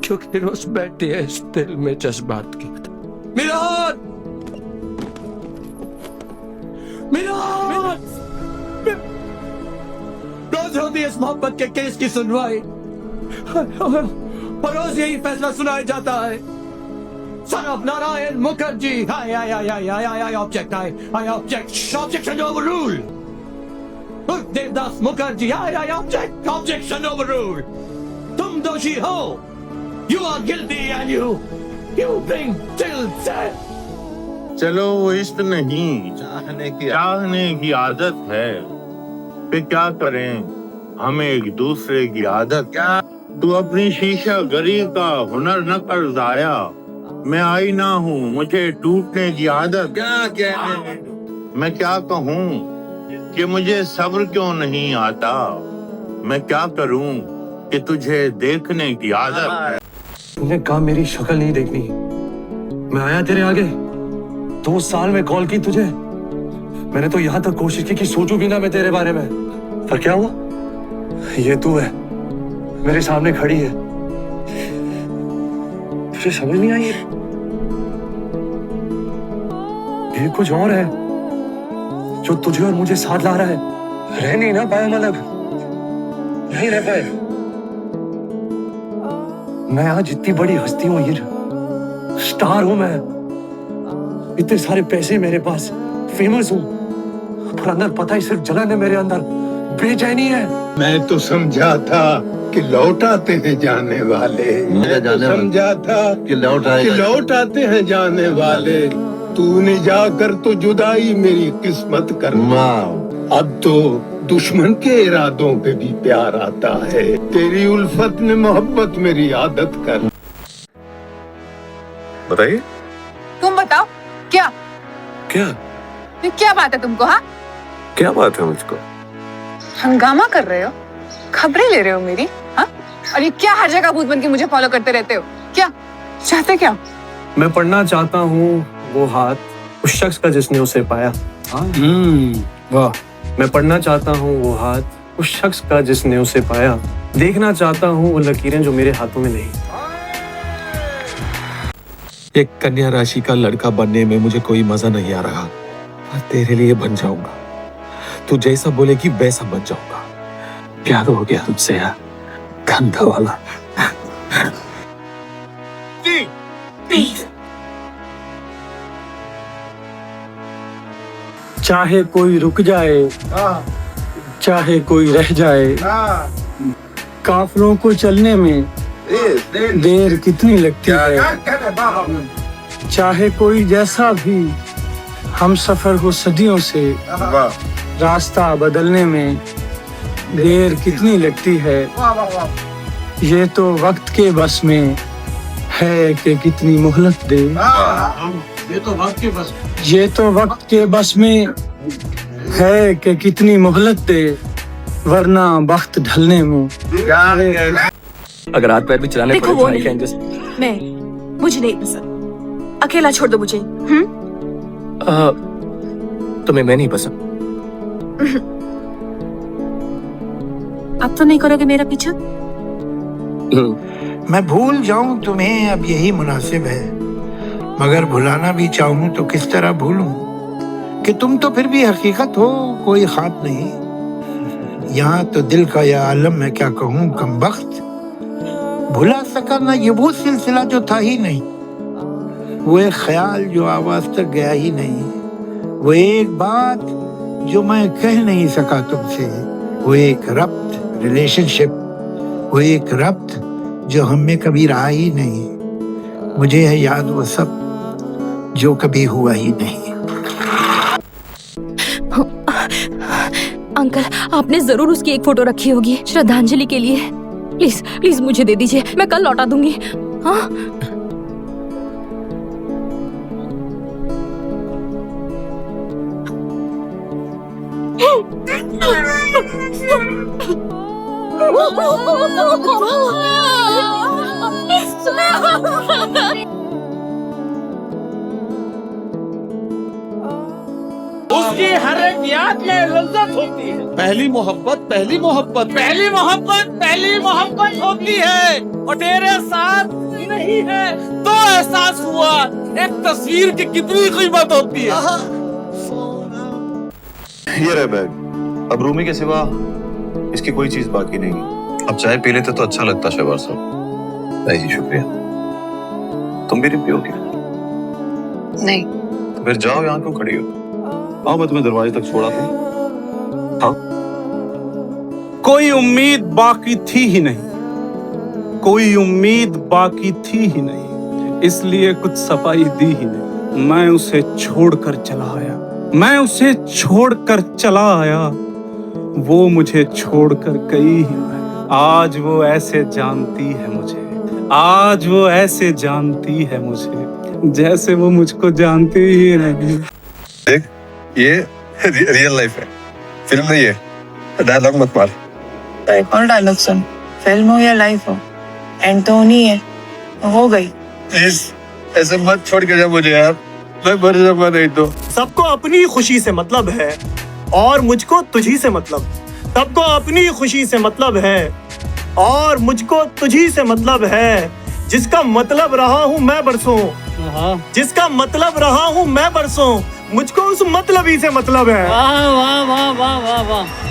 क्योंकि रोज बैठी है इस दिल में जज्बात की। मिलाद, मिलाद, रोज होती है इस मोहब्बत के केस की सुनवाई और रोज यही फैसला सुनाया जाता है। Son of Narayan Mukherjee, I object, I object, objection overruled. Devdas Mukherjee, I object, objection overruled. तुम दोषी हो, you are guilty and you bring till death. चलो वो इश्क नहीं, चाहने की आदत है। फिर क्या करें, हमें एक दूसरे की आदत। क्या तू अपनी शीशा गरी का हुनर न कर जाया। मैं आईना हूँ, मुझे टूटने की आदत। क्या कहने, मैं क्या कहूँ कि मुझे सब्र क्यों नहीं आता। मैं क्या करूँ कि तुझे देखने की आदत है। तुमने कहा मेरी शक्ल नहीं देखनी, मैं आया तेरे आगे। 2 साल में कॉल की तुझे, मैंने तो यहाँ तक कोशिश की कि सोचूं भी ना मैं तेरे बारे में। पर क्या हुआ, ये तू है मेरे सामने खड़ी है। तुझे समझ नहीं आई ये कुछ और है जो तुझे और मुझे साथ ला रहा है। रह नहीं ना पाए हम अलग, नहीं रह पाए। मैं आज इतनी बड़ी हस्ती हूँ, ये स्टार हूं मैं, इतने सारे पैसे मेरे पास, फेमस हूँ, पर अंदर पता ही सिर्फ जलन है मेरे अंदर, बेचैनी है। मैं तो समझा था कि लौट आते हैं जाने वाले, मैं तो समझा था कि लौट आते हैं जाने वाले। तूने जाकर तो जुदाई मेरी किस्मत कर। अब तो दुश्मन के इरादों पे भी प्यार आता है। तेरी उल्फत ने मोहब्बत मेरी आदत कर। बताइए, तुम बताओ क्या क्या बात है तुमको? हाँ, क्या बात है मुझको? हंगामा कर रहे हो, खबरें ले रहे हो मेरी। हाँ, और ये क्या हर जगह भूत बन के मुझे फॉलो करते रहते हो? क्या चाहते क्या? मैं पढ़ना चाहता हूँ वो हाथ उस शख्स का जिसने उसे पाया। वाह। मैं पढ़ना चाहता हूँ वो हाथ उस शख्स का जिसने उसे पाया। देखना चाहता हूँ वो लकीरें जो मेरे हाथों में नहीं। एक कन्या राशि का लड़का बनने में मुझे कोई मजा नहीं आ रहा। मैं तेरे लिए बन जाऊंगा, तू जैसा बोलेगी वैसा बन जाऊंगा। प्यार हो गया तुझसे यार, गंदा वाला। चाहे कोई रुक जाए, चाहे कोई रह जाए, काफिलों को चलने में देर कितनी लगती है। चाहे कोई जैसा भी हम सफर हो सदियों से, रास्ता बदलने में देर कितनी लगती है। ये तो वक्त के बस में है कि कितनी मोहलत दे। ये तो वक्त के बस में है कि कितनी मोहलत दे, वरना वक्त ढलने में। अगर हाथ पैर भी चलाने देखो पड़े वो नहीं, मुझे नहीं पसंद, अकेला छोड़ दो मुझे। तुम्हें मैं नहीं पसंद? अब तो नहीं करोगे मेरा पीछा? मैं भूल जाऊं तुम्हें अब यही मुनासिब है, मगर भुलाना भी चाहूं तो किस तरह भूलूं कि तुम तो फिर भी हकीकत हो, कोई ख्वाब नहीं। यहाँ तो दिल का यह आलम मैं क्या कहूँ कमबख्त, भुला सका ना ये वो सिलसिला जो था ही नहीं, वो एक ख्याल जो आवाज तक गया ही नहीं, वो एक बात जो मैं कह नहीं सका तुमसे, वो एक रब्त रिलेशनशिप, वो एक रब्त जो हम में कभी रहा ही नहीं। मुझे है याद वो सब जो कभी हुआ ही नहीं। अंकल, आपने जरूर उसकी एक फोटो रखी होगी श्रद्धांजलि के लिए। प्लीज प्लीज मुझे दे दीजिए, मैं कल लौटा दूंगी। हाँ? उसकी हर एक याद में लज्जत होती है। पहली मोहब्बत, पहली मोहब्बत, पहली मोहब्बत होती है, और तेरे साथ है तो एहसास हुआ एक तस्वीर की कितनी कीमत होती है। ये रहे बैग। अब रूमी के सिवा इसकी कोई चीज बाकी नहीं। अब चाय पी लेते तो अच्छा लगता शहबाज साहब। नहीं जी शुक्रिया। तुम भी नहीं पियोगे? नहीं। तो फिर जाओ, यहाँ क्यों खड़ी हो? आओ, मैं तुम्हें दरवाजे तक छोड़ा था। कोई उम्मीद बाकी थी ही नहीं, कोई उम्मीद बाकी थी ही नहीं, इसलिए कुछ सफाई दी ही नहीं। मैं उसे छोड़कर चला आया, मैं उसे छोड़कर चला आया, वो मुझे छोड़कर गई ही नहीं। आज वो ऐसे जानती है मुझे, आज वो ऐसे जानती है मुझे जैसे वो मुझको जानती ही नहीं। देख, ये रियल लाइफ है, फिल्म नहीं है। डायलॉग मत मार। तो कौन डायलॉग सुन, फिल्म हो या लाइफ हो, एंड तो नहीं है, हो गई। प्लीज ऐसे मत छोड़ के जा मुझे यार, मैं मर जाऊंगा नहीं तो। सबको अपनी खुशी से मतलब है और मुझको तुझी से मतलब। सबको अपनी खुशी से मतलब है और मुझको तुझी से मतलब है। जिसका मतलब रहा हूँ मैं बरसों, जिसका मतलब रहा हूँ मैं बरसों, मुझको उस मतलबी से मतलब है। वाह वाह वाह वाह वाह वाह।